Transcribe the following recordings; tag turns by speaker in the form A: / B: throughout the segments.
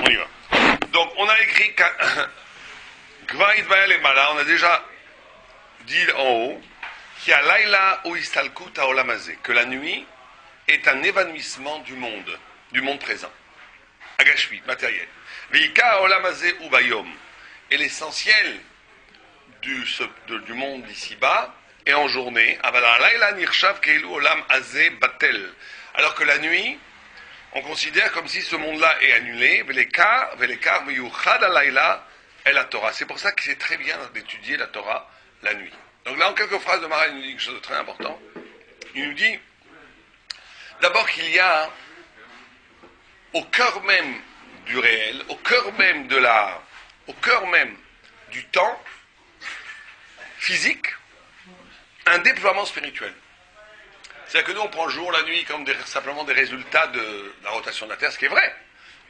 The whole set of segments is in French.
A: On y va. Donc, on a écrit on a déjà dit en haut qu'il y a Laila ou Istalkut Haolamazé, que la nuit est un évanouissement du monde présent. Agashmi, matériel. Veika Haolamazé ou Bayom. Et l'essentiel du monde d'ici-bas est en journée. Laila Nirshav Keilu Olam Azé Batel. Alors que la nuit, on considère comme si ce monde-là est annulé. Velekar Meyuchad Alayla et la Torah. C'est pour ça que c'est très bien d'étudier la Torah la nuit. Donc là, en quelques phrases de Maharal, il nous dit quelque chose de très important. Il nous dit, d'abord qu'il y a, au cœur même du réel, au cœur même du temps physique, un déploiement spirituel. C'est-à-dire que nous, on prend le jour, la nuit, comme simplement des résultats de la rotation de la Terre, ce qui est vrai.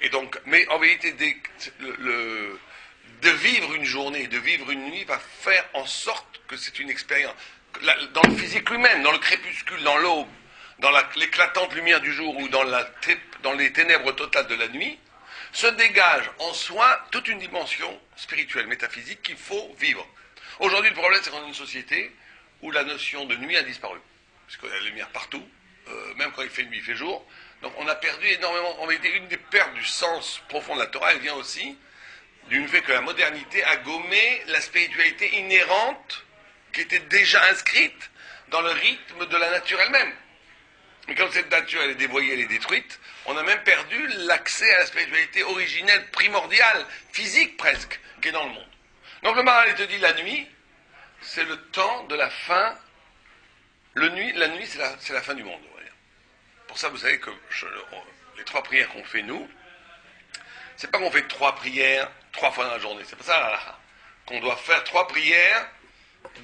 A: Et donc, mais en vérité, de vivre une journée, de vivre une nuit, va faire en sorte que c'est une expérience. Dans le physique lui-même, dans le crépuscule, dans l'aube, dans l'éclatante lumière du jour ou dans les ténèbres totales de la nuit, se dégage en soi toute une dimension spirituelle, métaphysique qu'il faut vivre. Aujourd'hui, le problème, c'est qu'on a une société où la notion de nuit a disparu. Parce qu'il y a la lumière partout, même quand il fait nuit, il fait jour. Donc on a perdu énormément. En vérité, une des pertes du sens profond de la Torah, elle vient aussi du fait que la modernité a gommé la spiritualité inhérente qui était déjà inscrite dans le rythme de la nature elle-même. Et quand cette nature elle est dévoyée, elle est détruite, on a même perdu l'accès à la spiritualité originelle, primordiale, physique presque, qui est dans le monde. Donc le Maharal te dit la nuit, c'est le temps de la fin. La nuit, c'est la fin du monde. Pour ça, vous savez que les 3 prières qu'on fait, nous, c'est pas qu'on fait 3 prières 3 fois dans la journée. C'est pas ça, là, qu'on doit faire 3 prières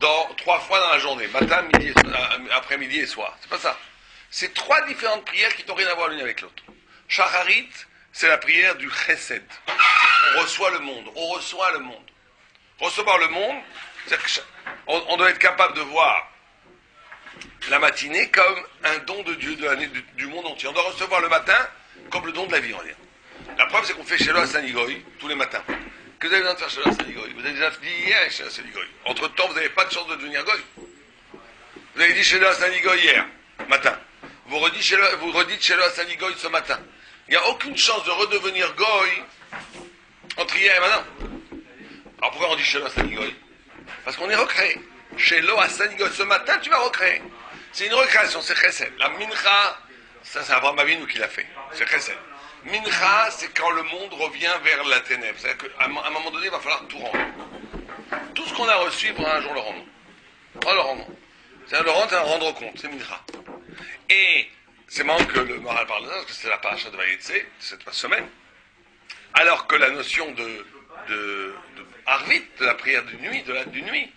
A: 3 fois dans la journée. Matin, midi, après-midi et soir. C'est pas ça. C'est 3 différentes prières qui n'ont rien à voir l'une avec l'autre. Shacharit, c'est la prière du chesed. On reçoit le monde. Recevoir le monde, on doit être capable de voir la matinée comme un don de Dieu du monde entier. On doit recevoir le matin comme le don de la vie, on va dire. La preuve, c'est qu'on fait Shelo Sanigoy tous les matins. Que vous avez besoin de faire Shelo Sanigoy? Vous avez déjà dit hier Shelo Sanigoy. Entre-temps, vous n'avez pas de chance de devenir Goy. Vous avez dit Shelo Sanigoy hier, matin. Vous redites Shelo Sanigoy ce matin. Il n'y a aucune chance de redevenir Goy entre hier et maintenant. Alors pourquoi on dit Shelo Sanigoy? Parce qu'on est recréé. Shelo Sanigoy, ce matin, tu vas recréer. C'est une recréation, c'est chesed. La mincha, ça c'est Abraham Avinu qui l'a fait. C'est chesed. Mincha, c'est quand le monde revient vers la ténèbre. C'est-à-dire qu'à un moment donné, il va falloir tout rendre. Tout ce qu'on a reçu, il faudra un jour le rendre. On va le rendre. C'est-à-dire le rendre, c'est un rendre compte. C'est mincha. Et c'est marrant que le Maharal parle de ça, parce que c'est la paracha de Vayetse, cette semaine. Alors que la notion de Arvit, de la prière de nuit, du nuit,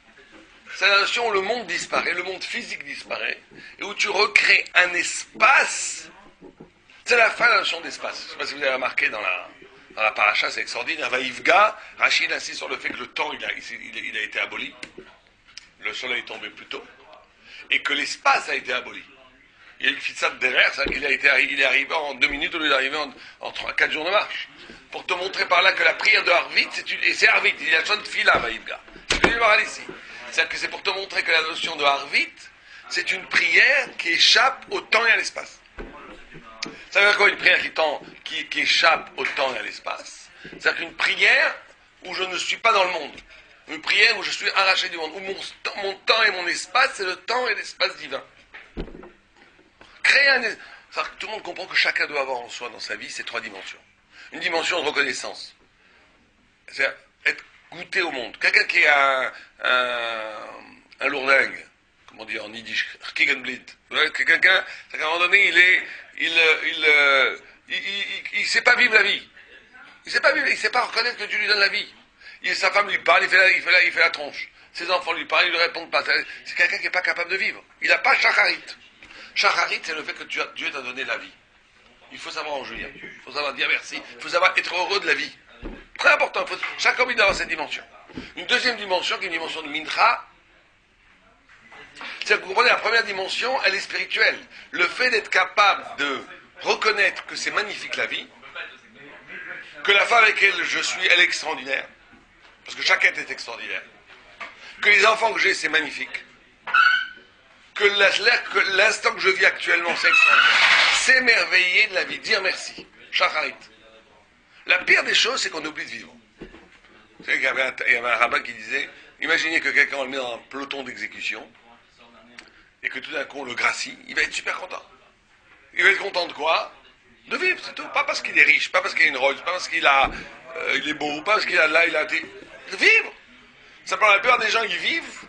A: c'est la notion où le monde disparaît, le monde physique disparaît, et où tu recrées un espace. C'est la fin de la notion d'espace. Je ne sais pas si vous avez remarqué dans la paracha, c'est extraordinaire. Vaïvga, Rachid insiste sur le fait que le temps, il a été aboli. Le soleil est tombé plus tôt. Et que l'espace a été aboli. Il y a une fitsat derrière, il est arrivé en 2 minutes au lieu d'arriver en 4 jours de marche. Pour te montrer par là que la prière de Arvit, c'est Arvit, il y a son fila, Vaïvga. C'est ce que je vais voir ici. C'est-à-dire que c'est pour te montrer que la notion de Arvit, c'est une prière qui échappe au temps et à l'espace. Ça veut dire quoi une prière qui échappe au temps et à l'espace? C'est-à-dire qu'une prière où je ne suis pas dans le monde. Une prière où je suis arraché du monde. Où mon temps et mon espace, c'est le temps et l'espace divin. C'est-à-dire que tout le monde comprend que chacun doit avoir en soi dans sa vie ces 3 dimensions. Une dimension de reconnaissance. C'est-à-dire être goûté au monde. Quelqu'un qui est un lourdingue, comment dire en yiddish, Kigenblit. Quelqu'un, à un moment donné, il sait pas vivre la vie. Il sait pas reconnaître que Dieu lui donne la vie. Sa femme lui parle, il fait la tronche. Ses enfants lui parlent, ils lui répondent pas. C'est quelqu'un qui n'est pas capable de vivre. Il n'a pas shacharit. Shacharit, c'est le fait que Dieu t'a donné la vie. Il faut savoir en jouir. Il faut savoir dire merci. Il faut savoir être heureux de la vie. Très important. Chaque homme doit avoir cette dimension. Une deuxième dimension, qui est une dimension de mincha, c'est que vous comprenez, la première dimension, elle est spirituelle. Le fait d'être capable de reconnaître que c'est magnifique la vie, Que la femme avec laquelle je suis, elle est extraordinaire. Parce que chaque être est extraordinaire. Que les enfants que j'ai, c'est magnifique. Que l'instant que je vis actuellement, c'est extraordinaire. S'émerveiller de la vie, dire merci. Shacharit. La pire des choses, c'est qu'on oublie de vivre. Vous savez qu'il y avait un rabbin qui disait, imaginez que quelqu'un le met dans un peloton d'exécution, et que tout d'un coup on le gracie, il va être super content. Il va être content de quoi? De vivre, c'est tout. Pas parce qu'il est riche, pas parce qu'il a une Rolls, pas parce qu'il il est beau, pas parce qu'il a là, de vivre. Simplement, la plupart des gens, ils vivent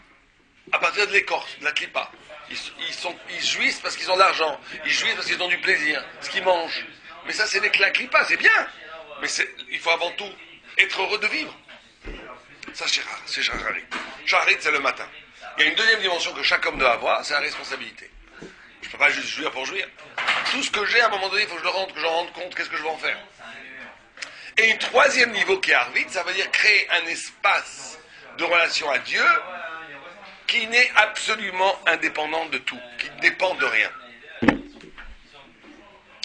A: à partir de l'écorce, de la clipa. Ils jouissent parce qu'ils ont de l'argent, ils jouissent parce qu'ils ont du plaisir, ce qu'ils mangent. Mais ça, c'est la clipa, c'est bien. Mais il faut avant tout être heureux de vivre. Ça, c'est Shacharit. Shacharit, c'est le matin. Il y a une deuxième dimension que chaque homme doit avoir, c'est la responsabilité. Je ne peux pas juste jouir pour jouir. Tout ce que j'ai, à un moment donné, il faut que que j'en rende compte, qu'est-ce que je vais en faire. Et un troisième niveau qui est Arvit, ça veut dire créer un espace de relation à Dieu qui n'est absolument indépendant de tout, qui ne dépend de rien.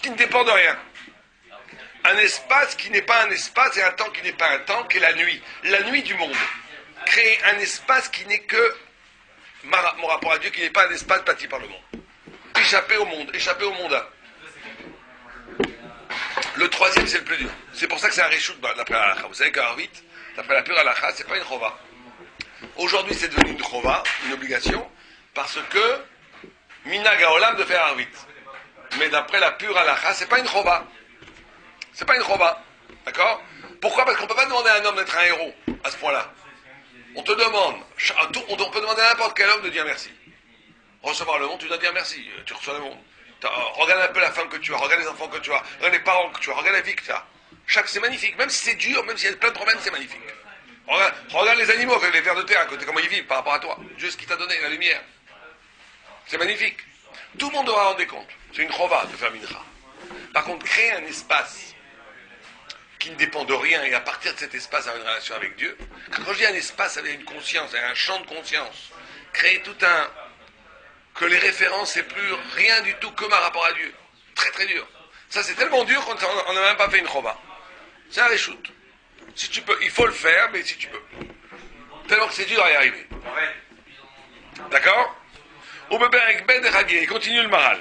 A: Qui ne dépend de rien. Un espace qui n'est pas un espace et un temps qui n'est pas un temps, qui est la nuit du monde. Créer un espace qui n'est que mon rapport à Dieu, qui n'est pas un espace bâti par le monde. Échapper au monde. Le troisième, c'est le plus dur. C'est pour ça que c'est un réchout d'après la halakha. Vous savez qu'Arvit, d'après la pure halakha, c'est pas une chova. Aujourd'hui, c'est devenu une chova, une obligation, parce que minag haolam de faire Arvit. Mais d'après la pure halakha, c'est pas une chova. C'est pas une chova. D'accord? Pourquoi? Parce qu'on peut pas demander à un homme d'être un héros à ce point-là. On te demande, on peut demander à n'importe quel homme de dire merci. Recevoir le monde, tu dois dire merci. Tu reçois le monde. Regarde un peu la femme que tu as, regarde les enfants que tu as, regarde les parents que tu as, regarde la vie que tu as. C'est magnifique. Même si c'est dur, même s'il y a plein de problèmes, c'est magnifique. Regarde les animaux, les vers de terre à côté, comment ils vivent par rapport à toi. Dieu, ce qui t'a donné, la lumière. C'est magnifique. Tout le monde devra rendre compte. C'est une chova de faire mincha. Par contre, créer un espace qui ne dépend de rien et à partir de cet espace avoir une relation avec Dieu. Quand je dis un espace avec une conscience, un champ de conscience, créer tout que les références c'est plus rien du tout que ma rapport à Dieu. Très très dur. Ça c'est tellement dur qu'on n'a même pas fait une chova. C'est un reshoot. Si tu peux, il faut le faire, mais si tu peux. Tellement que c'est dur à y arriver. D'accord? Ou bébé avec Ben et il continue le maral.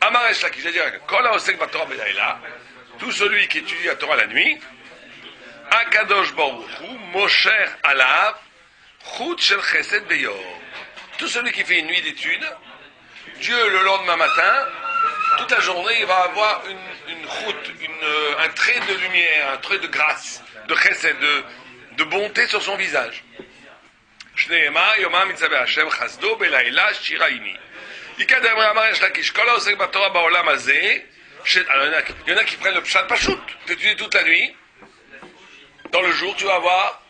A: Amaresh là qui j'ai dit, Kola Osek Batora Bedaïla, tout celui qui étudie la Torah la nuit, Akadosh Baruch Hu, Mosher Alav, Chut Shel Chesed Beyor. Tout celui qui fait une nuit d'études, Dieu le lendemain matin, toute la journée, il va avoir une route, un trait de lumière, un trait de grâce, de chesed, de bonté sur son visage. Shneema Yoma Mitzaveh Hashem Chasdo Belaila Shiraimi. Il y en a qui prennent le pshat pachout. Tu étudies toute la nuit. Dans le jour, tu vas avoir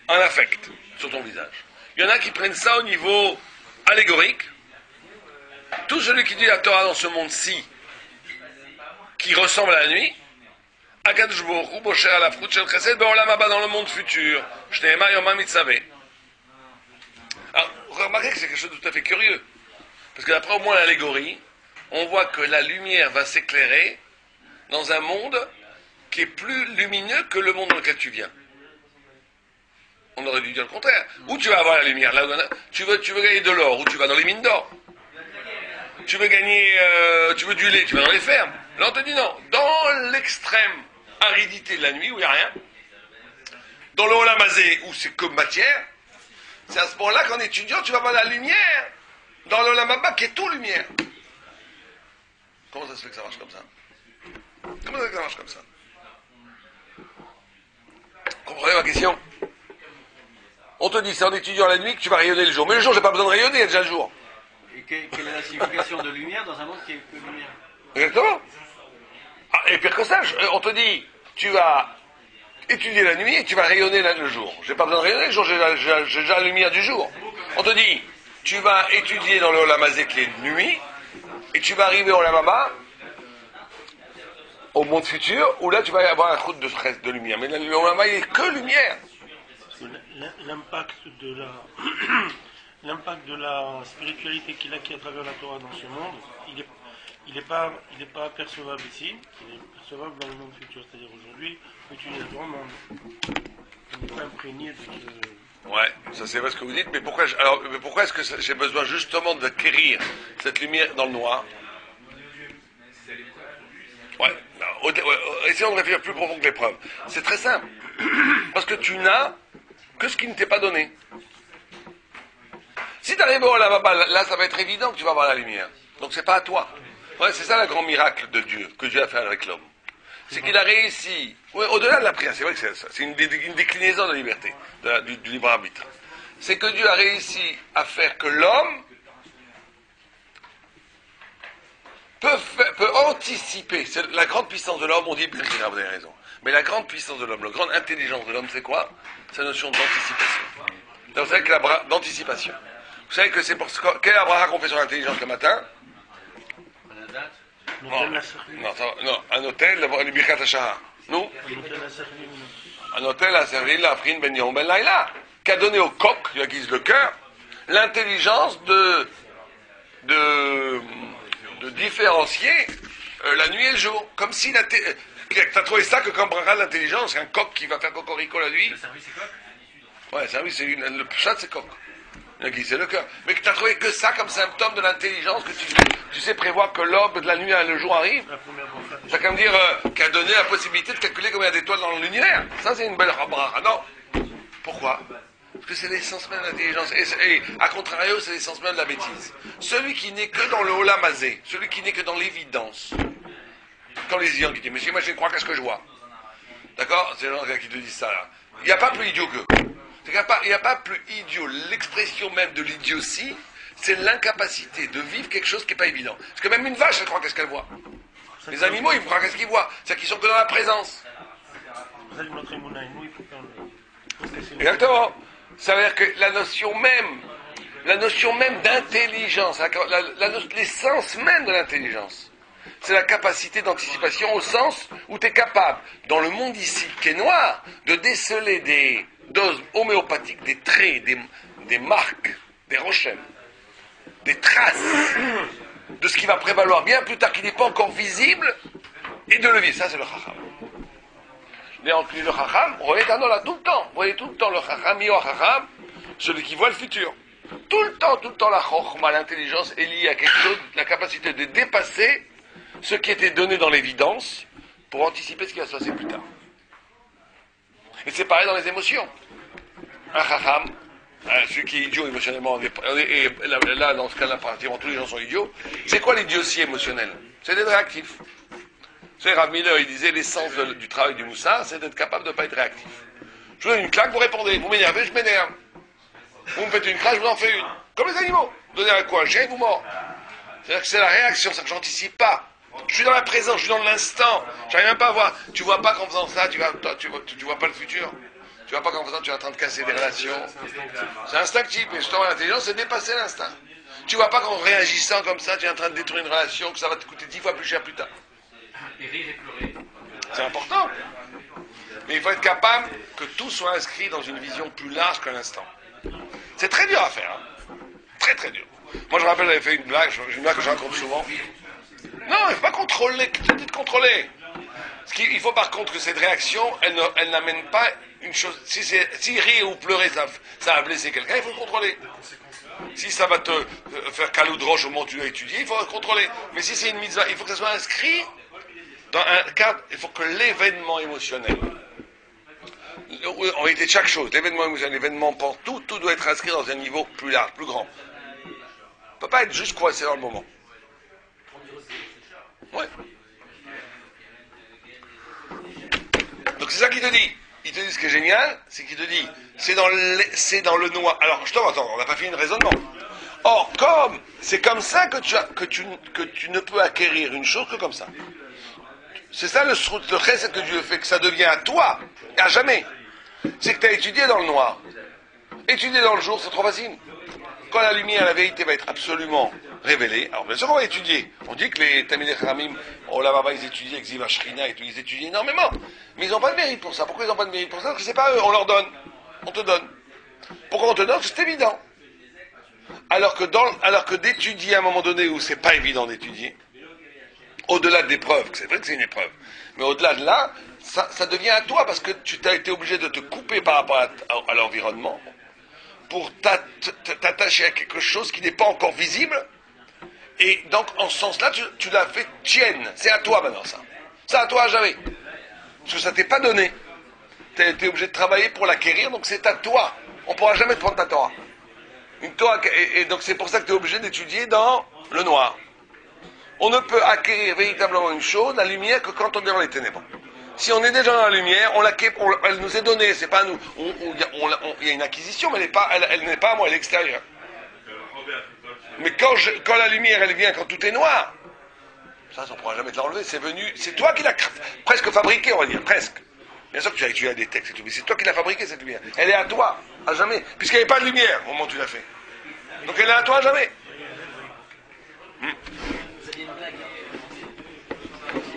A: un affect sur ton visage. Il y en a qui prennent ça au niveau allégorique. Tout celui qui dit la Torah dans ce monde-ci, qui ressemble à la nuit, Akadosh Baruch Hu bosher ala fruit shel chesed be'olam haba, dans le monde futur. Shneema yoma mitzaveh. Alors, remarquez que c'est quelque chose de tout à fait curieux. Parce que d'après au moins l'allégorie, on voit que la lumière va s'éclairer dans un monde qui est plus lumineux que le monde dans lequel tu viens. On aurait dû dire le contraire. Où tu vas avoir la lumière? Là, tu veux gagner de l'or, où tu vas dans les mines d'or. Tu veux gagner, tu veux du lait, tu vas dans les fermes. Là, on te dit non. Dans l'extrême aridité de la nuit, où il n'y a rien, dans le Olam Hazé, où c'est comme matière, c'est à ce moment-là qu'en étudiant, tu vas avoir la lumière dans le Olam Haba qui est tout lumière. Comment ça se fait que ça marche comme ça? Comment ça se fait que ça marche comme ça? Comprenez ma question? On te dit, c'est en étudiant la nuit que tu vas rayonner le jour. Mais le jour, j'ai pas besoin de rayonner, il y a déjà le jour.
B: Et quelle est la signification de lumière dans un monde qui est que lumière?
A: Exactement. Ah, et pire que ça, on te dit, tu vas étudier la nuit et tu vas rayonner le jour. J'ai pas besoin de rayonner le jour, j'ai déjà la lumière du jour. On te dit, tu vas étudier dans le Olam Hazé qui est nuit, et tu vas arriver au Olam Haba, au monde futur, où là tu vas y avoir un route de lumière. Mais le Olam Haba, il n'est que lumière.
C: L'impact de la spiritualité qu'il acquiert à travers la Torah dans ce monde, il n'est pas percevable ici, il est percevable dans le monde futur. C'est-à-dire aujourd'hui, tu es dans le monde. On n'est pas imprégné de ce...
A: Ouais, ça c'est vrai ce que vous dites, mais pourquoi est-ce que j'ai besoin justement d'acquérir cette lumière dans le noir? Ouais, essayons de réfléchir plus profond que l'épreuve. C'est très simple. Parce que tu n'as que ce qui ne t'est pas donné. Si tu arrives au lavaba, là ça va être évident que tu vas avoir la lumière. Donc c'est pas à toi. Ouais, c'est ça le grand miracle de Dieu, que Dieu a fait avec l'homme. C'est qu'il a réussi, ouais, au-delà de la prière, c'est vrai que c'est une déclinaison de la liberté, du libre arbitre. C'est que Dieu a réussi à faire que l'homme peut anticiper. C'est la grande puissance de l'homme, on dit, bien sûr, vous avez raison. Mais la grande puissance de l'homme, la grande intelligence de l'homme, c'est quoi? C'est la notion d'anticipation. Donc, vous savez que d'anticipation. Vous savez que c'est pour ce quel abraham qu'on fait sur l'intelligence le matin? Non, un hôtel, le Birkat HaShahar. Nous? Un hôtel a servi la Afrin Ben Yom Ben Laila, qui a donné au coq, il aiguise le cœur, l'intelligence de différencier la nuit et le jour. Comme si t'as trouvé ça que comme bras l'intelligence, un coq qui va faire cocorico la nuit.
B: Le service est coq?
A: Ouais, le service, le chat c'est coq. C'est le cœur. Mais que tu n'as trouvé que ça comme symptôme de l'intelligence, que tu sais prévoir que l'aube de la nuit et le jour arrive. Ça veut dire qu'a donné la possibilité de calculer combien d'étoiles dans l'univers. Ça, c'est une belle rabraha. Non. Pourquoi? Parce que c'est l'essence même de l'intelligence. Et à contrario, c'est l'essence même de la bêtise. Celui qui n'est que dans le holamazé, celui qui n'est que dans l'évidence. Comme les idiots qui disent, mais moi je crois qu'à ce que je vois. D'accord? C'est les gens qui te disent ça là. Il n'y a pas plus idiot qu'eux. Il n'y a pas plus idiot. L'expression même de l'idiotie, c'est l'incapacité de vivre quelque chose qui n'est pas évident. Parce que même une vache, elle croit qu'est-ce qu'elle voit. Les animaux, ils croient qu'est-ce qu'ils voient. C'est-à-dire qu'ils sont que dans la présence. Exactement. Ça veut dire que la notion même d'intelligence, l'essence même de l'intelligence, c'est la capacité d'anticipation au sens où tu es capable, dans le monde ici, qui est noir, de déceler des doses homéopathiques, des traits, des marques, des rochers, des traces de ce qui va prévaloir bien plus tard, qui n'est pas encore visible, et de le vivre. Ça, c'est le chacham. Le chacham, vous voyez là tout le temps. Vous voyez tout le temps le chacham, chacham, celui qui voit le futur. Tout le temps, la chokhma, l'intelligence est liée à quelque chose, la capacité de dépasser ce qui était donné dans l'évidence pour anticiper ce qui va se passer plus tard. Et c'est pareil dans les émotions. Un chacham, celui qui est idiot émotionnellement, et là, dans ce cas-là, pratiquement tous les gens sont idiots. C'est quoi l'idiotie émotionnelle? C'est d'être réactif. Vous savez, Rav Miller, il disait l'essence du travail du moussard, c'est d'être capable de ne pas être réactif. Je vous donne une claque, vous répondez. Vous m'énervez, je m'énerve. Vous me faites une crache, je vous en fais une. Comme les animaux. Vous donnez un coup à un chien, vous mord. C'est-à-dire que c'est la réaction, c'est que j'anticipe pas. Je suis dans la présence, je suis dans l'instant. J'arrive même pas à voir. Tu vois pas qu'en faisant ça, tu vois pas le futur. Tu vois pas qu'en faisant, tu es en train de casser des relations. C'est instinctif. Et justement, l'intelligence, c'est dépasser l'instinct. Tu vois pas qu'en réagissant comme ça, tu es en train de détruire une relation, que ça va te coûter 10 fois plus cher plus tard.
B: Et rire et pleurer.
A: C'est important. Mais il faut être capable que tout soit inscrit dans une vision plus large que l'instant. C'est très dur à faire. Hein. Très très dur. Moi je me rappelle, j'avais fait une blague que je raconte souvent. Non, il ne faut pas contrôler, c'est de contrôler. Il faut par contre que cette réaction, elle n'amène pas une chose. Si rire ou pleurer, ça va blesser quelqu'un, il faut le contrôler. Si ça va te faire caloudroche au moment où tu dois étudier, il faut le contrôler. Mais si c'est une mitzvah, il faut que ça soit inscrit dans un cadre, il faut que l'événement émotionnel, en réalité chaque chose, l'événement émotionnel, l'événement pour tout doit être inscrit dans un niveau plus large, plus grand. On ne peut pas être juste coincé dans le moment. Ouais. Donc c'est ça qu'il te dit. Il te dit ce qui est génial, c'est qu'il te dit, c'est dans le noir. Alors, attends, on n'a pas fini le raisonnement. Or, c'est comme ça que tu ne peux acquérir une chose que comme ça. C'est ça le chesed que Dieu fait, que ça devient à toi, et à jamais. C'est que tu as étudié dans le noir. Étudier dans le jour, c'est trop facile. Quand la lumière, la vérité va être absolument révélée, alors bien sûr on va étudier. On dit que les Talmidei Chachamim, oh là ils étudient avec Ziva Shrina et tout, ils étudient énormément. Mais ils n'ont pas de mérite pour ça. Pourquoi ils n'ont pas de mérite pour ça? Parce que c'est pas eux, on leur donne. On te donne. Pourquoi on te donne? C'est évident. Alors que d'étudier à un moment donné où c'est pas évident d'étudier, au-delà de l'épreuve, c'est vrai que c'est une épreuve, mais au-delà de là, ça devient à toi, parce que tu t'as été obligé de te couper par rapport à l'environnement, pour t'attacher à quelque chose qui n'est pas encore visible, et donc en ce sens-là, tu l'as fait tienne, c'est à toi maintenant ça. C'est à toi à jamais. Parce que ça t'est pas donné. Tu as été obligé de travailler pour l'acquérir, donc c'est à toi. On ne pourra jamais te prendre ta Torah. Une Torah, et donc c'est pour ça que tu es obligé d'étudier dans le noir. On ne peut acquérir véritablement une chose, la lumière, que quand on est dans les ténèbres. Si on est déjà dans la lumière, elle nous est donnée, c'est pas à nous. Il y a une acquisition, mais elle n'est pas à moi, elle est extérieure. Mais quand la lumière, elle vient, quand tout est noir, ça, on ne pourra jamais te l'enlever, c'est toi qui l'as presque fabriqué, on va dire, presque. Bien sûr que tu as étudié des textes et tout, mais c'est toi qui l'as fabriqué, cette lumière. Elle est à toi, à jamais, puisqu'il n'y avait pas de lumière au moment où tu l'as fait. Donc elle est à toi à jamais.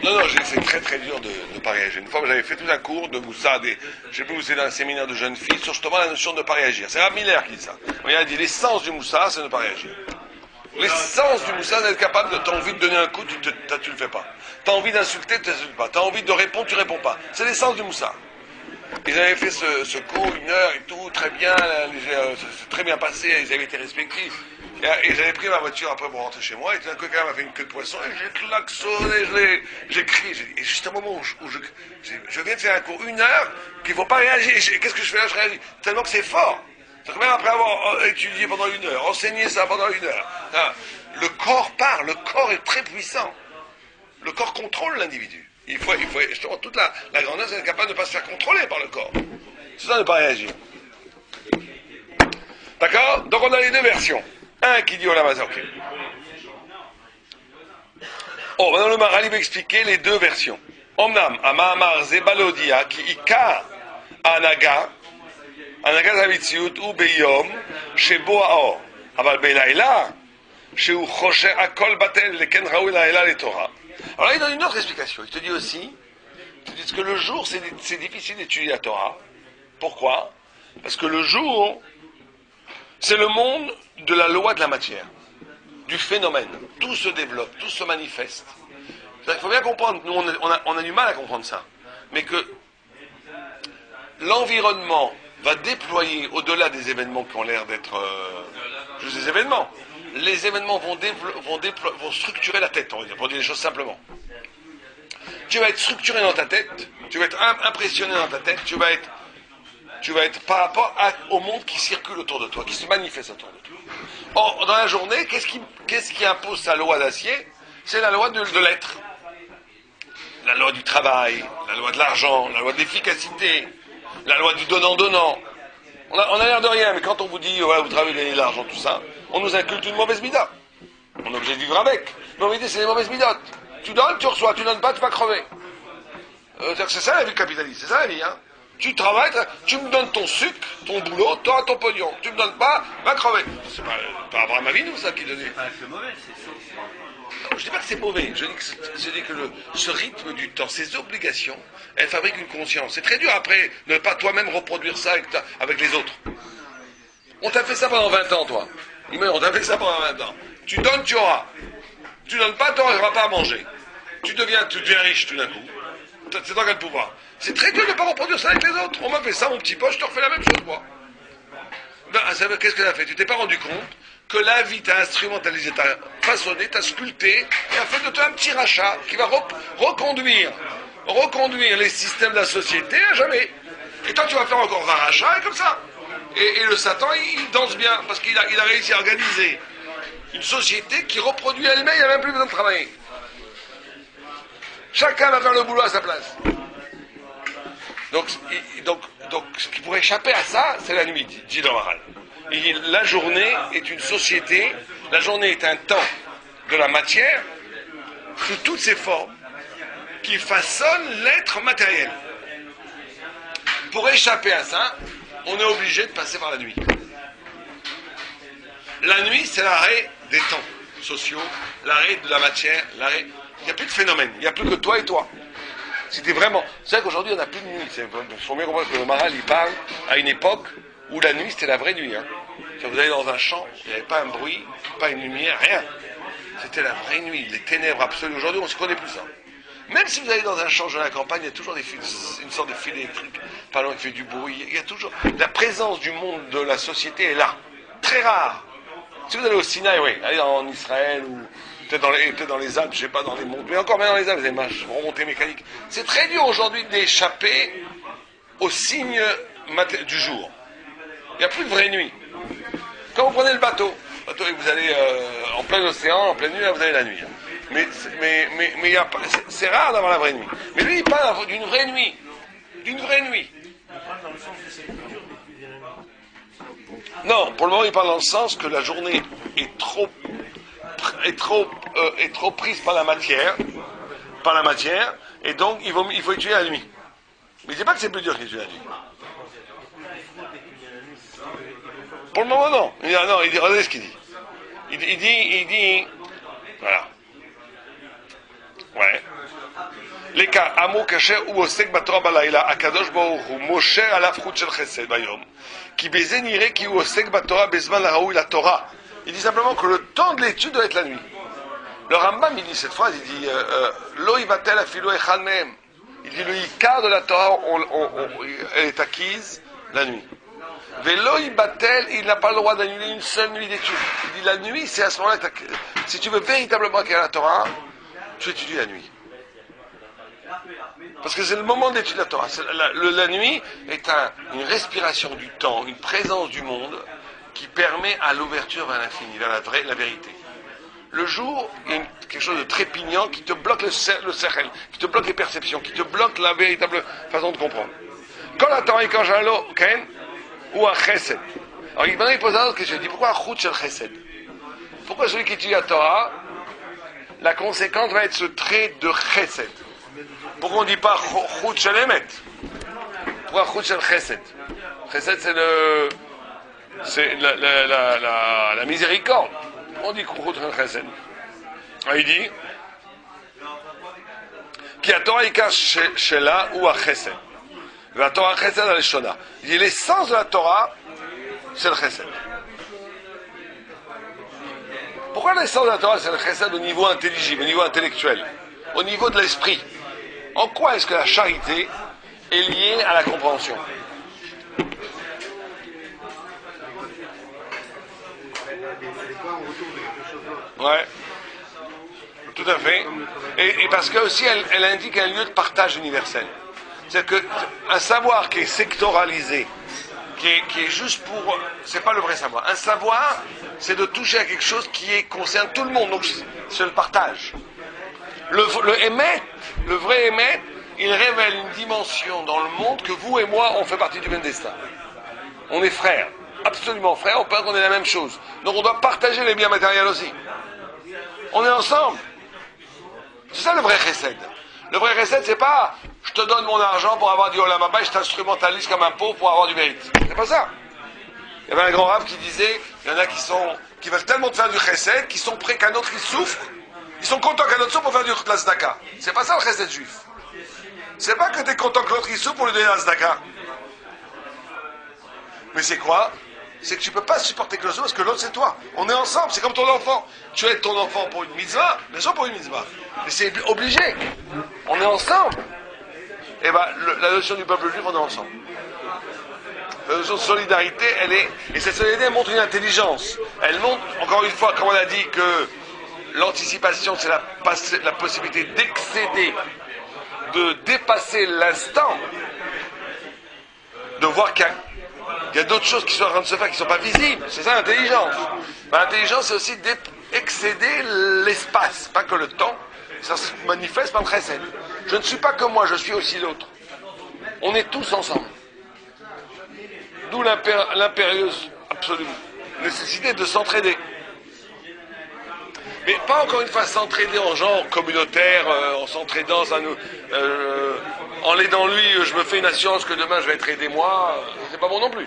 A: Non, c'est très très dur de pas réagir. Une fois, j'avais fait tout un cours de Moussa, je ne sais plus où c'est, dans un séminaire de jeunes filles, sur justement la notion de ne pas réagir. C'est Rav Miller qui dit ça. Il a dit l'essence du Moussa, c'est de ne pas réagir. L'essence du Moussa, c'est d'être capable de, t'as envie de donner un coup, tu le fais pas. T'as envie d'insulter, tu n'insultes pas. T'as envie de répondre, tu réponds pas. C'est l'essence du Moussa. Ils avaient fait ce cours, 1 heure et tout, très bien, c'est très bien passé, ils avaient été respectifs. Et j'avais pris ma voiture après pour rentrer chez moi, et tout d'un coup, quelqu'un m'a fait une queue de poisson, et j'ai klaxonné, j'ai crié. Et juste un moment où je viens de faire un cours 1 heure, qu'il ne faut pas réagir. Qu'est-ce que je fais là? Je réagis. Tellement que c'est fort. C'est même après avoir étudié pendant 1 heure, enseigné ça pendant 1 heure. Le corps parle, le corps est très puissant. Le corps contrôle l'individu. Il faut justement, toute la grandeur, c'est être capable de ne pas se faire contrôler par le corps. C'est ça, de ne pas réagir. D'accord? Donc on a les deux versions. Un qui dit Olam Hazeh, ok. Oh, maintenant le Maharal va expliquer les deux versions. Omnam, Amamar Zebalodia, qui Ika, Anaga Zamitziut, ou Beyom, Shebo Aor. Aval Belaïla, Sheu Choshe Akol Batel, Leken Raoui Laïla, les Torah. Alors là, il donne une autre explication. Il te dit aussi, que le jour, c'est difficile d'étudier la Torah. Pourquoi? Parce que le jour, c'est le monde de la loi de la matière, du phénomène. Tout se développe, tout se manifeste. Il faut bien comprendre, nous on a du mal à comprendre ça, mais que l'environnement va déployer au-delà des événements qui ont l'air d'être juste des événements. Les événements vont structurer la tête, on va dire, pour dire les choses simplement. Tu vas être structuré dans ta tête, tu vas être impressionné dans ta tête, tu vas être par rapport au monde qui circule autour de toi, qui se manifeste autour de toi. Or, dans la journée, qu'est-ce qui impose sa loi d'acier? C'est la loi de l'être. La loi du travail, la loi de l'argent, la loi de l'efficacité, la loi du donnant-donnant. On a l'air de rien, mais quand on vous dit, ouais, vous travaillez de l'argent, tout ça, on nous inculte une mauvaise mida. On est obligé de vivre avec. Mais on dit, c'est des mauvaises midotes. Tu donnes, tu reçois, tu donnes pas, tu vas crever. C'est ça la vie capitaliste, c'est ça la vie, hein. Tu travailles, tu me donnes ton sucre, ton boulot, tu auras ton pognon. Tu me donnes pas, va crever. C'est pas Abraham Avinu, ça, qui donnait.
B: C'est pas un peu mauvais, c'est sauf.
A: Non, je dis pas que c'est mauvais. Je dis que ce rythme du temps, ces obligations, elles fabriquent une conscience. C'est très dur après ne pas toi-même reproduire ça avec les autres. On t'a fait ça pendant 20 ans, toi. On t'a fait ça pendant 20 ans. Tu donnes, tu auras. Tu donnes pas, tu n'auras pas à manger. Tu deviens riche tout d'un coup. C'est toi qui as le pouvoir. C'est très dur de ne pas reproduire ça avec les autres. On m'a fait ça, mon petit pote, je te refais la même chose, moi. Qu'est-ce que tu as fait? Tu t'es pas rendu compte que la vie t'a instrumentalisé, t'a façonné, t'a sculpté, et a fait de toi un petit rachat qui va reconduire les systèmes de la société à jamais. Et toi, tu vas faire encore un rachat, et comme ça. Et le Satan, il danse bien, parce qu'il a réussi à organiser une société qui reproduit elle-même, il n'y a même plus besoin de travailler. Chacun va faire le boulot à sa place. Donc ce qui pourrait échapper à ça, c'est la nuit, dit le Maharal. La journée est une société, la journée est un temps de la matière, sous toutes ses formes, qui façonne l'être matériel. Pour échapper à ça, on est obligé de passer par la nuit. La nuit, c'est l'arrêt des temps sociaux, l'arrêt de la matière, l'arrêt... Il n'y a plus de phénomène, il n'y a plus que toi et toi. C'était vraiment... C'est vrai qu'aujourd'hui, on n'a plus de nuit. Il faut bien comprendre que le Maharal, il parle à une époque où la nuit, c'était la vraie nuit. Hein. Quand vous allez dans un champ, il n'y avait pas un bruit, pas une lumière, rien. C'était la vraie nuit, les ténèbres absolues. Aujourd'hui, on ne se connaît plus ça. Même si vous allez dans un champ de la campagne, il y a toujours une sorte de fil électrique, pas loin qui fait du bruit. Il y a toujours la présence du monde de la société est là, très rare. Si vous allez au Sinaï, oui, allez en Israël ou peut-être dans les Alpes, je sais pas, dans les monts, mais encore même dans les Alpes, vous avez remontées mécaniques. C'est très dur aujourd'hui d'échapper aux signes du jour. Il n'y a plus de vraie nuit. Quand vous prenez le bateau et vous allez en plein océan, en pleine nuit, là, vous avez la nuit. Mais c'est rare d'avoir la vraie nuit. Mais lui, il parle d'une vraie nuit. D'une vraie nuit.
C: Il parle dans le sens que c'est plus dur d'étudier la nuit.
A: Non, pour le moment, il parle dans le sens que la journée est trop prise par la matière, et donc il faut étudier la nuit. Mais il ne dit pas que c'est plus dur qu'étudier la nuit. Pour le moment, non. Il dit, regardez ce qu'il dit. Il dit, voilà. Ouais. Les cas, Amo Kasher ou Osek Batora Balayla, Akadosh Baruch Hu, Moshe Alaf Chut Shel Chesed Bayom, qui baiser nire qui ou Osek Batora Bezman Lahaoui la Torah. Il dit simplement que le temps de l'étude doit être la nuit. Le Rambam, il dit cette phrase, il dit Lo Ivatel Afilo Echad Mehem. Il dit le Ikar de la Torah, elle est acquise la nuit. Velo Ibatel, il n'a pas le droit d'annuler une seule nuit d'étude. Il dit la nuit, c'est à ce moment-là que si tu veux véritablement acquérir la Torah, tu étudies la nuit. Parce que c'est le moment d'étude de la Torah. La nuit est une respiration du temps, une présence du monde qui permet à l'ouverture vers l'infini, vers la vérité. Le jour, il y a quelque chose de trépignant qui te bloque le sechel, qui te bloque les perceptions, qui te bloque la véritable façon de comprendre. Quand la Torah est quand j'allo, ou un chesed. Alors maintenant il pose une autre question, il dit pourquoi un chut shel chesed? Pourquoi celui qui étudie la Torah, la conséquence va être ce trait de chesed? Pourquoi on ne dit pas chut shel emet? Pourquoi chut shel chesed? Chesed c'est la miséricorde. On dit chut shel chesed. Alors il dit qui a Torah ika shela ou a chesed. La Torah chesed al shona. Il dit l'essence de la Torah, c'est le chesed. Pourquoi l'essence de la Torah, c'est le chesed au niveau intelligible, au niveau intellectuel, au niveau de l'esprit? En quoi est-ce que la charité est liée à la compréhension? Ouais, tout à fait. Et parce que aussi, elle indique un lieu de partage universel. C'est-à-dire qu'un savoir qui est sectoralisé, qui est juste pour... C'est pas le vrai savoir. Un savoir, c'est de toucher à quelque chose qui concerne tout le monde. Donc, c'est le partage. Le émet, le vrai émet, il révèle une dimension dans le monde que vous et moi, on fait partie du même destin. On est frères, absolument frères, on pense qu'on est la même chose. Donc, on doit partager les biens matériels aussi. On est ensemble. C'est ça le vrai chesed. Le vrai chesed, c'est pas je te donne mon argent pour avoir du olam haba et je t'instrumentalise comme un pauvre pour avoir du mérite. C'est pas ça. Il y avait un grand rave qui disait, il y en a qui veulent tellement te faire du chesed, qui sont prêts qu'un autre il souffre, ils sont contents qu'un autre souffre pour faire du la tzedaka. C'est pas ça le chesed juif. C'est pas que tu es content que l'autre il souffre pour lui donner la tzedaka. Mais c'est quoi? C'est que tu peux pas supporter que l'autre souffre parce que l'autre c'est toi. On est ensemble, c'est comme ton enfant. Tu aides ton enfant pour une mitzvah, bien sûr pour une mitzvah. Mais c'est obligé. On est ensemble. Et bien, la notion du peuple juif, on est ensemble. La notion de solidarité, et cette solidarité, elle montre une intelligence. Elle montre, encore une fois, comme on a dit, que l'anticipation, c'est la possibilité d'excéder, de dépasser l'instant, de voir qu'il y a d'autres choses qui sont en train de se faire, qui ne sont pas visibles. C'est ça l'intelligence. L'intelligence, c'est aussi d'excéder l'espace, pas que le temps. Ça se manifeste par le chesed. Je ne suis pas comme moi, je suis aussi l'autre. On est tous ensemble. D'où l'impérieuse absolue nécessité de s'entraider. Mais pas encore une fois s'entraider en genre communautaire, en s'entraidant, en l'aidant lui, je me fais une assurance que demain je vais être aidé moi, c'est pas bon non plus.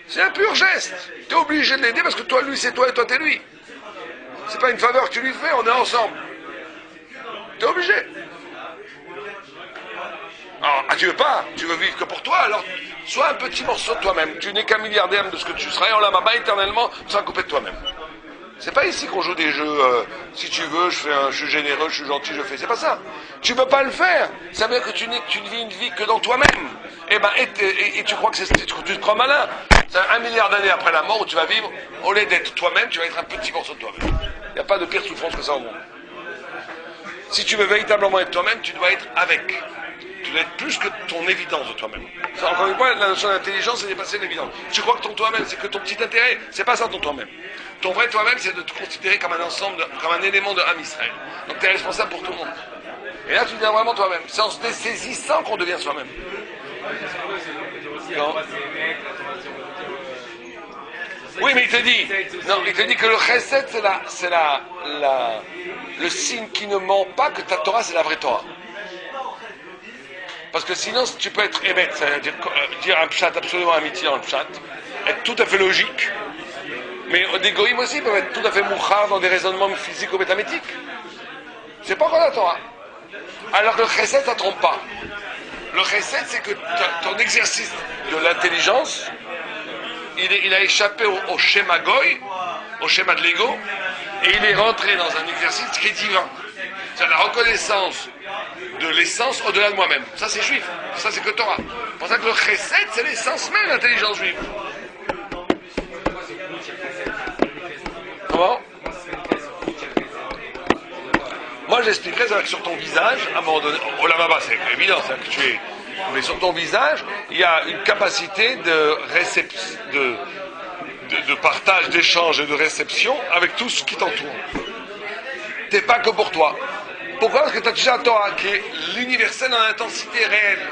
A: C'est un pur geste. Tu es obligé de l'aider parce que toi lui c'est toi et toi t'es lui. C'est pas une faveur que tu lui fais, on est ensemble. Tu es obligé. Alors, tu veux pas, tu veux vivre que pour toi, alors sois un petit morceau de toi-même. Tu n'es qu'un milliardaire de ce que tu seras, et en la bas éternellement, tu seras coupé de toi-même. C'est pas ici qu'on joue des jeux, si tu veux, je suis généreux, je suis gentil, je fais. C'est pas ça. Tu peux pas le faire. Ça veut dire que tu ne vis une vie que dans toi-même. Et tu crois que tu te crois malin. C'est 1 milliard d'années après la mort où tu vas vivre, au lieu d'être toi-même, tu vas être un petit morceau de toi-même. Il n'y a pas de pire souffrance que ça au monde. Si tu veux véritablement être toi-même, tu dois être avec. Tu dois être plus que ton évidence de toi-même. Ça, encore une fois, la notion d'intelligence, c'est dépasser l'évidence. Tu crois que ton toi-même, c'est que ton petit intérêt. C'est pas ça ton toi-même. Ton vrai toi-même, c'est de te considérer comme un ensemble, comme un élément de Am Israël. Donc tu es responsable pour tout le monde. Et là, tu deviens vraiment toi-même. C'est en se dessaisissant qu'on devient soi-même. Non. Oui, mais il te dit que le chesed, c'est le signe qui ne ment pas que ta Torah, c'est la vraie Torah. Parce que sinon, tu peux être émet, c'est-à-dire dire un pshat absolument amitié dans le pshat, être tout à fait logique, mais des goïms aussi peuvent être tout à fait mouchar dans des raisonnements physiques ou métamétiques. C'est pas encore la Torah. Alors que le chesed, ça ne trompe pas. Le chesed, c'est que ton exercice de l'intelligence, il a échappé au schéma goï, au schéma de l'ego, et il est rentré dans un exercice qui est divin. C'est la reconnaissance de l'essence au-delà de moi-même. Ça, c'est juif. Ça, c'est que Torah. C'est pour ça que le chesed, c'est l'essence même de l'intelligence juive. Comment? Moi, j'expliquerai ça sur ton visage, à un moment donné. Oh là bas, c'est évident, c'est que tu es. Mais sur ton visage, il y a une capacité de partage, d'échange et de réception avec tout ce qui t'entoure. T'es pas que pour toi. Pourquoi? Parce que tu as déjà la Torah qui est l'universel en intensité réelle.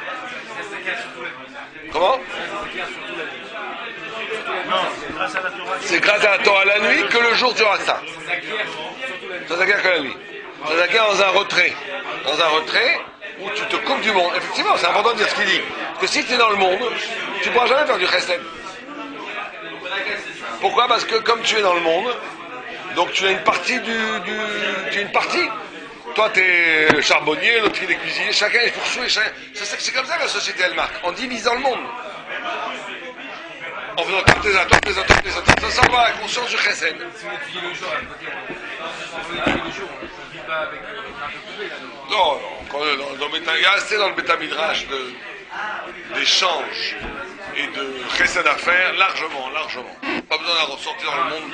A: Comment? C'est grâce à la Torah la nuit que le jour tu auras ça. Ça s'acquiert que la nuit. Ça s'acquiert dans un retrait. Dans un retrait où tu te coupes du monde. Effectivement, c'est important de dire ce qu'il dit. Parce que si tu es dans le monde, tu ne pourras jamais faire du chesed. Pourquoi? Parce que comme tu es dans le monde, donc tu as une partie tu as une partie. Toi, tu es charbonnier, l'autre, il est cuisinier, chacun est poursuivi. C'est comme ça que la société, elle marque, en divisant le monde. En faisant tous les atomes. Ça s'en va à la conscience du chesed. Non, il y a assez dans le Beth Midrash d'échanges et de chesed à faire, largement. Pas besoin de ressortir dans le monde.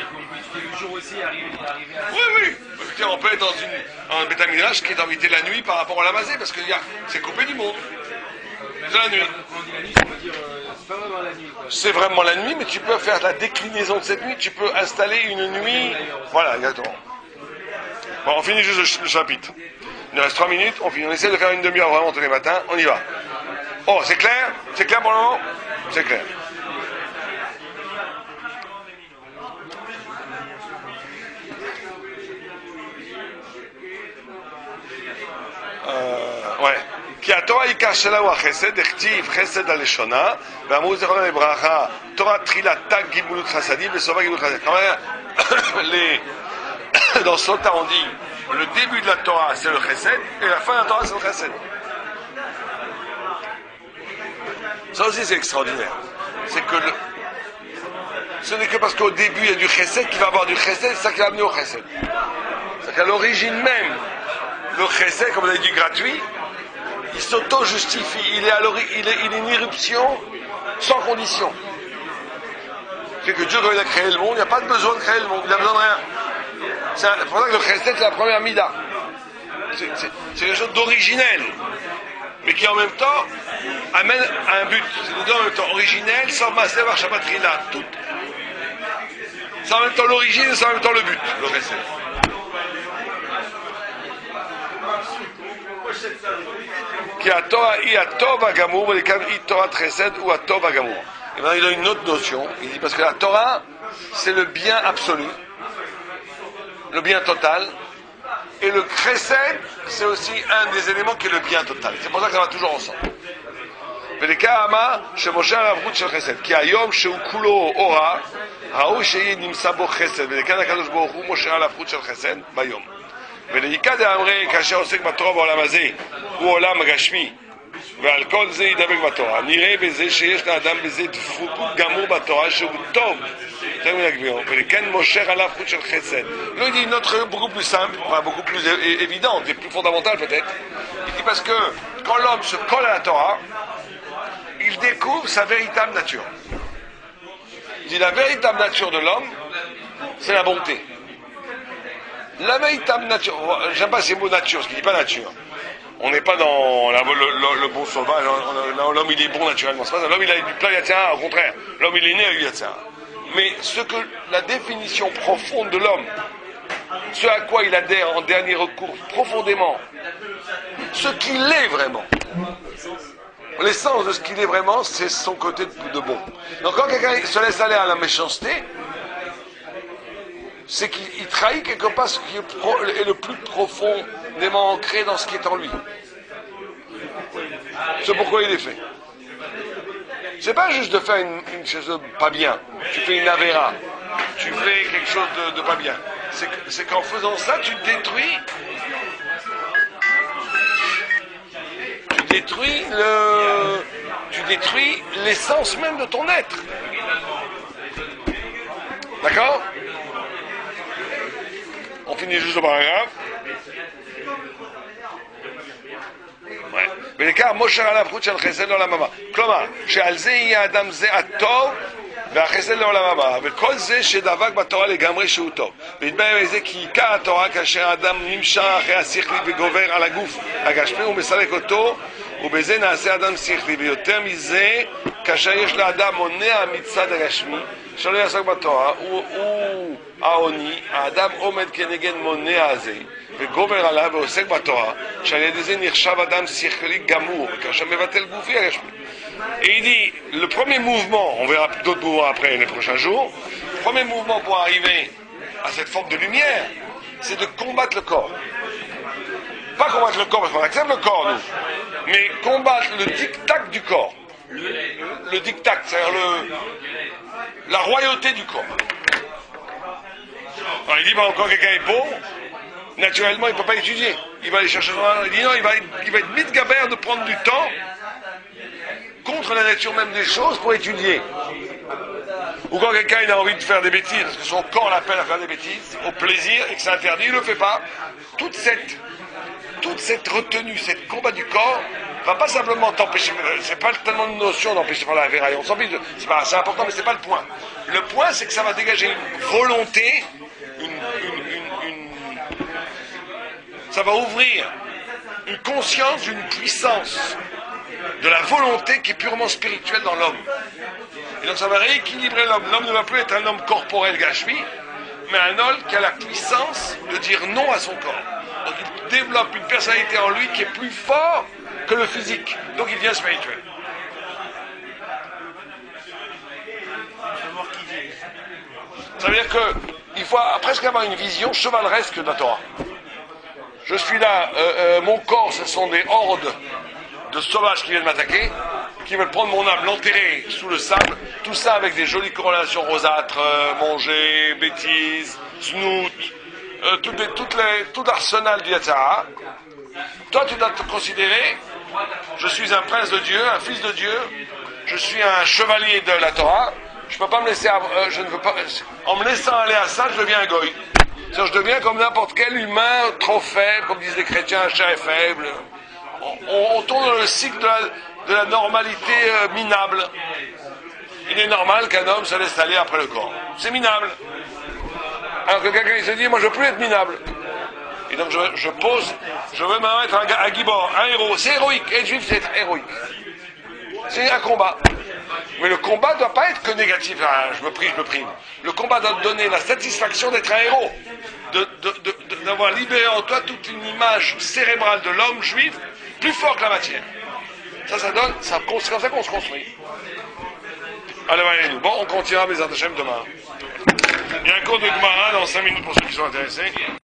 A: Oui. On peut être dans un Beth Midrash qui est invité la nuit par rapport à la masée, parce que c'est coupé du monde. C'est la nuit. C'est vraiment la nuit, mais tu peux faire la déclinaison de cette nuit, tu peux installer une nuit. Voilà, exactement. Bon, on finit juste le chapitre. Il nous reste 3 minutes, on essaie de faire une demi-heure vraiment tous les matins, on y va. Oh, c'est clair? C'est clair pour le moment? C'est clair. Ouais. כי התורה העיקר שלה הוא החסד, הכתיב חסד הלשונה, ואמרו זיכרונה לברכה, תורה תחילתה גימולות חסדים וסופה גימולות חסדים. Dans Sota, on dit, le début de la Torah, c'est le chesed, et la fin de la Torah, c'est le chesed. Ça aussi, c'est extraordinaire. C'est que ce n'est que parce qu'au début, il y a du chesed qu'il va avoir du chesed, c'est ça qui va amener au chesed. C'est qu'à l'origine même, le chesed, comme on a dit, gratuit, il s'auto-justifie, il est une irruption sans condition. C'est que Dieu, quand il a créé le monde, il n'y a pas de besoin de créer le monde, il n'a besoin de rien. C'est pour ça que le chesed, c'est la première mida. C'est quelque chose d'originel, mais qui en même temps amène à un but. C'est en même temps originel, sans masser, par Shabbatrina, tout. C'est en même temps l'origine, c'est en même temps le but, le chesed. Qui a Torah i a Tov Agamour, mais quand i Torah Chesed ou a Tov Agamour. Et maintenant il a une autre notion. Il dit parce que la Torah, c'est le bien absolu, le bien total, et le Chesed, c'est aussi un des éléments qui est le bien total. C'est pour ça que ça va toujours ensemble. ולכמה שמשה על העברות של חסד כי היום שהוא כולו אורה ראוי שיהיה נמצא בו חסד ולכן הקדוש ברוך הוא משה על העברות של חסד ביום ולעיקר דאמרי כאשר עוסק בתורה בעולם הזה הוא עולם הגשמי ועל כל זה ידבק בתורה. נראה בזה שיש לאדם בזה דבקות גמור בתורה שהוא טוב. ולכן מושך עליו חוט של חסד. Là, il dit une autre beaucoup plus simple, enfin beaucoup plus évidente et plus fondamentale peut-être. Il dit parce que quand l'homme se colle à la Torah, il découvre sa véritable nature. Il dit la véritable nature de l'homme, c'est la bonté. La véritable nature, j'aime pas ces mots nature, parce qu'il dit pas nature. On n'est pas dans le bon sauvage, l'homme il est bon naturellement, c'est pas ça. L'homme il a du plein yatsara, au contraire, l'homme il est né avec du yatsara. Mais ce que la définition profonde de l'homme, ce à quoi il adhère en dernier recours profondément, ce qu'il est vraiment, l'essence de ce qu'il est vraiment, c'est son côté de bon. Donc quand quelqu'un se laisse aller à la méchanceté, c'est qu'il trahit quelque part ce qui est le plus profondément ancré dans ce qui est en lui. C'est pourquoi il est fait. C'est pas juste de faire une chose pas bien. Tu fais une avéra. Tu fais quelque chose de pas bien. C'est qu'en faisant ça, tu détruis l'essence même de ton être. D'accord? On finit juste le paragraphe. Ouais. ולכך מושך עליו חוט של חסד לעולם הבא. כלומר, שעל זה יהיה האדם זה הטוב והחסד לעולם הבא, וכל זה שדבק בתורה לגמרי שהוא טוב. והתברר בזה כי עיקר התורה כאשר האדם נמשך אחרי השכלי וגובר על הגוף הגשמי ומסלק אותו, ובזה נעשה אדם שכלי. ויותר מזה, כאשר יש לאדם מונע מצד הגשמי שלא יעסוק בתורה, הוא העוני, האדם עומד כנגד מונע הזה וגובר עליו ועוסק בתורה, שעל ידי זה נחשב אדם שכלי גמור, כאשר מבטל גופי הגשמי. Et il dit, le premier mouvement, on verra d'autres mouvements après les prochains jours, le premier mouvement pour arriver à cette forme de lumière, c'est de combattre le corps. Pas combattre le corps parce qu'on accepte le corps, nous, mais combattre le diktat du corps. Le diktat, c'est-à-dire la royauté du corps. Alors il dit, quand quelqu'un est pauvre, naturellement il ne peut pas étudier. Il va aller chercher il dit non, il va être mitgaber de prendre du temps contre la nature même des choses pour étudier. Ou quand quelqu'un il a envie de faire des bêtises, parce que son corps l'appelle à faire des bêtises, au plaisir, et que c'est interdit, il ne le fait pas. Toute cette retenue, cette combat du corps, va pas simplement t'empêcher, c'est pas tellement une notion d'empêcher de faire la véraille, on s'en fiche, c'est important, mais c'est pas le point. Le point, c'est que ça va dégager une volonté, ça va ouvrir une conscience, une puissance de la volonté qui est purement spirituelle dans l'homme. Et donc ça va rééquilibrer l'homme. L'homme ne va plus être un homme corporel gâchemi, mais un homme qui a la puissance de dire non à son corps. Donc il développe une personnalité en lui qui est plus fort que le physique. Donc il devient spirituel. Ça veut dire qu'il faut presque avoir une vision chevaleresque de la Torah. Je suis là, mon corps, ce sont des hordes de sauvages qui viennent m'attaquer, qui veulent prendre mon âme, l'enterrer sous le sable, tout ça avec des jolies corrélations rosâtres, manger, bêtises, snoot, tout l'arsenal du Yatsara. Toi, tu dois te considérer, je suis un prince de Dieu, un fils de Dieu, je suis un chevalier de la Torah, je peux pas me laisser, je ne veux pas, en me laissant aller à ça, je deviens un goy. C'est-à-dire, je deviens comme n'importe quel humain trop faible, comme disent les chrétiens, chair est faible. On tourne dans le cycle de la normalité minable. Il est normal qu'un homme se laisse aller après le corps. C'est minable. Alors que quelqu'un il se dit, moi je veux plus être minable. Et donc je veux m'en mettre un gibor, un héros. C'est héroïque. Être juif, c'est être héroïque. C'est un combat. Mais le combat ne doit pas être que négatif. Ah, je me prive. Le combat doit te donner la satisfaction d'être un héros. D'avoir libéré en toi toute une image cérébrale de l'homme juif plus fort que la matière. Ça donne, c'est comme ça qu'on se construit. Allez, nous. Bon, on continuera mes Hashem demain. Il y a un cours de Gemara dans 5 minutes pour ceux qui sont intéressés.